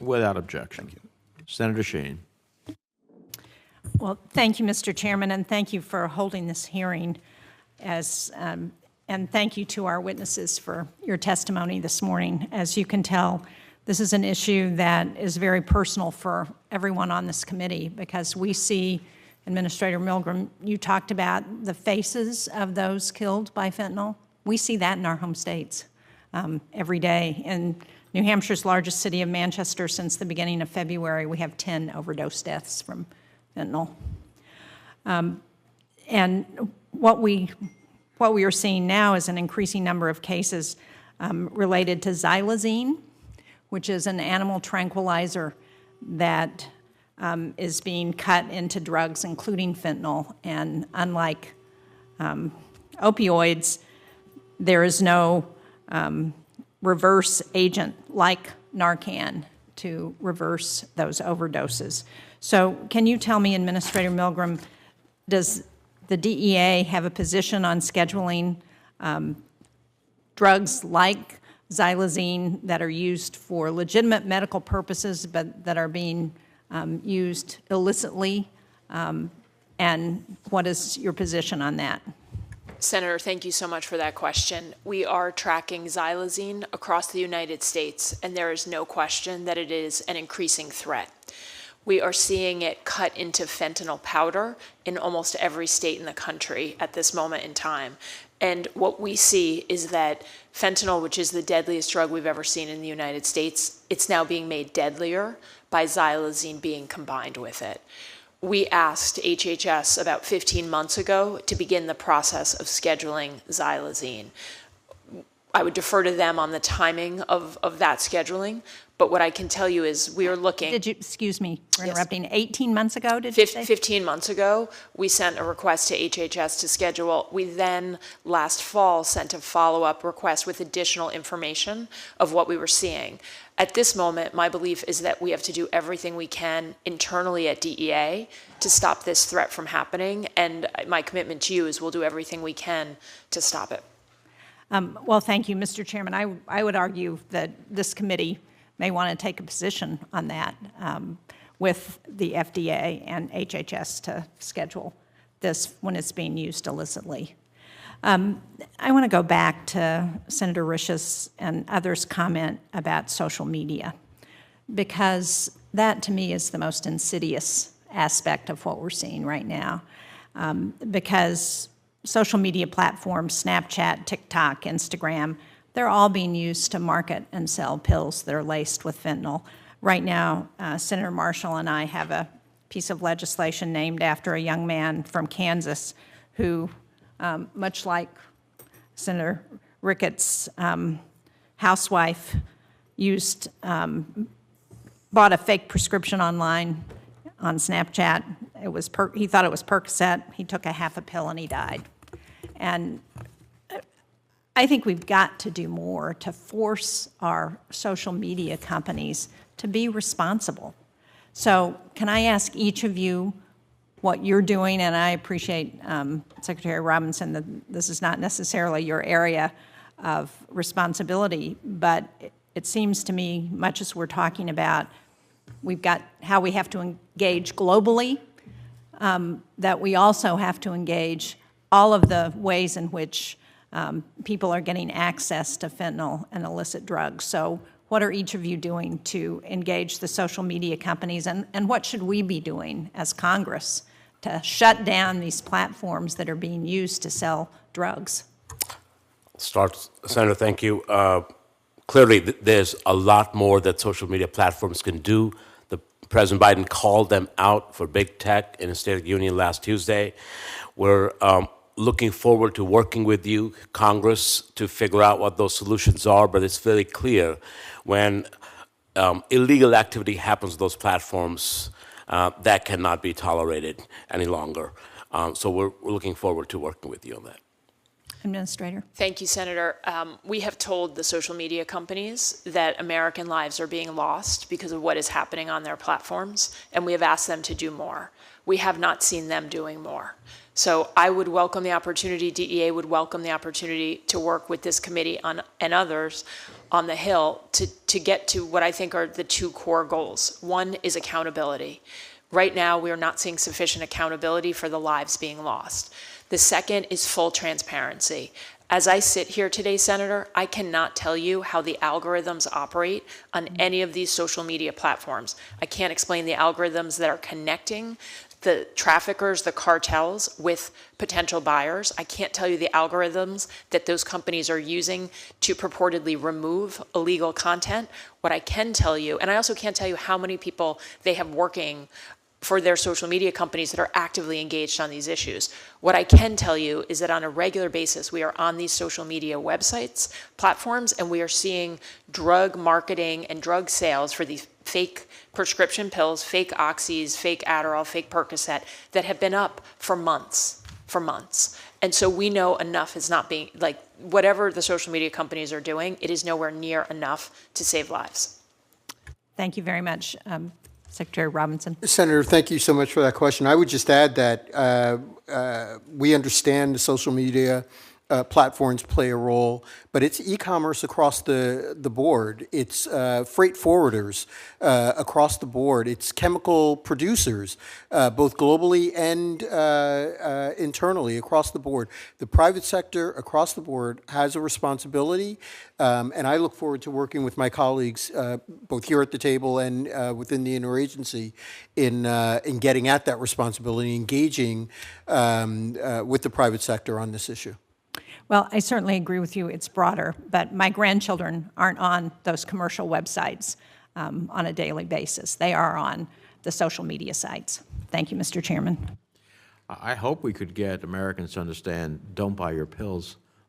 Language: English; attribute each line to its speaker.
Speaker 1: Without objection. Thank you. Senator Shaheen.
Speaker 2: Well, thank you, Mr. Chairman, and thank you for holding this hearing, and thank you to our witnesses for your testimony this morning. As you can tell, this is an issue that is very personal for everyone on this committee, because we see, Administrator Milgram, you talked about the faces of those killed by fentanyl. We see that in our home states every day. In New Hampshire's largest city of Manchester, since the beginning of February, we have 10 overdose deaths from fentanyl. And what we are seeing now is an increasing number of cases related to xylazine, which is an animal tranquilizer that is being cut into drugs, including fentanyl. And unlike opioids, there is no reverse agent like Narcan to reverse those overdoses. So can you tell me, Administrator Milgram, does the DEA have a position on scheduling drugs like xylazine that are used for legitimate medical purposes but that are being used illicitly? And what is your position on that?
Speaker 3: Senator, thank you so much for that question. We are tracking xylazine across the United States, and there is no question that it is an increasing threat. We are seeing it cut into fentanyl powder in almost every state in the country at this moment in time. And what we see is that fentanyl, which is the deadliest drug we've ever seen in the United States, it's now being made deadlier by xylazine being combined with it. We asked HHS about 15 months ago to begin the process of scheduling xylazine. I would defer to them on the timing of that scheduling, but what I can tell you is we are looking.
Speaker 2: Did you, excuse me for interrupting, yes. 18 months ago, did you say?
Speaker 3: 15 months ago, we sent a request to HHS to schedule. We then, last fall, sent a follow-up request with additional information of what we were seeing. At this moment, my belief is that we have to do everything we can internally at DEA to stop this threat from happening, and my commitment to you is we'll do everything we can to stop it.
Speaker 2: Well, thank you, Mr. Chairman. I would argue that this committee may want to take a position on that with the FDA and HHS to schedule this when it's being used illicitly. I want to go back to Senator Risch's and others' comment about social media, because that, to me, is the most insidious aspect of what we're seeing right now, because social media platforms, Snapchat, TikTok, Instagram, they're all being used to market and sell pills that are laced with fentanyl. Right now, Senator Marshall and I have a piece of legislation named after a young man from Kansas who, much like Senator Ricketts' housewife, bought a fake prescription online on Snapchat. He thought it was Percocet. He took a half a pill and he died. And I think we've got to do more to force our social media companies to be responsible. So can I ask each of you what you're doing? And I appreciate, Secretary Robinson, that this is not necessarily your area of responsibility, but it seems to me, much as we're talking about, we've got how we have to engage globally, that we also have to engage all of the ways in which people are getting access to fentanyl and illicit drugs. So what are each of you doing to engage the social media companies, and what should we be doing as Congress to shut down these platforms that are being used to sell drugs?
Speaker 4: Senator, thank you. Clearly, there's a lot more that social media platforms can do. President Biden called them out for big tech in his State of the Union last Tuesday. We're looking forward to working with you, Congress, to figure out what those solutions are, but it's very clear when illegal activity happens to those platforms, that cannot be tolerated any longer. So we're looking forward to working with you on that.
Speaker 2: Administrator.
Speaker 3: Thank you, Senator. We have told the social media companies that American lives are being lost because of what is happening on their platforms, and we have asked them to do more. We have not seen them doing more. So I would welcome the opportunity, DEA would welcome the opportunity to work with this committee and others on the Hill to get to what I think are the two core goals. One is accountability. Right now, we are not seeing sufficient accountability for the lives being lost. The second is full transparency. As I sit here today, Senator, I cannot tell you how the algorithms operate on any of these social media platforms. I can't explain the algorithms that are connecting the traffickers, the cartels, with potential buyers. I can't tell you the algorithms that those companies are using to purportedly remove illegal content. What I can tell you, and I also can't tell you how many people they have working for their social media companies that are actively engaged on these issues. What I can tell you is that on a regular basis, we are on these social media websites, platforms, and we are seeing drug marketing and drug sales for these fake prescription pills, fake oxys, fake Adderall, fake Percocet that have been up for months. And so we know enough is not being, like, whatever the social media companies are doing, it is nowhere near enough to save lives.
Speaker 2: Thank you very much. Secretary Robinson.
Speaker 5: Senator, thank you so much for that question. I would just add that we understand the social media platforms play a role, but it's e-commerce across the board. It's freight forwarders across the board. It's chemical producers, both globally and internally across the board. The private sector across the board has a responsibility, and I look forward to working with my colleagues, both here at the table and within the interagency, in getting at that responsibility, engaging with the private sector on this issue.
Speaker 2: Well, I certainly agree with you. It's broader, but my grandchildren aren't on those commercial websites on a daily basis. They are on the social media sites. Thank you, Mr. Chairman.
Speaker 1: I hope we could get Americans to understand, don't buy your pills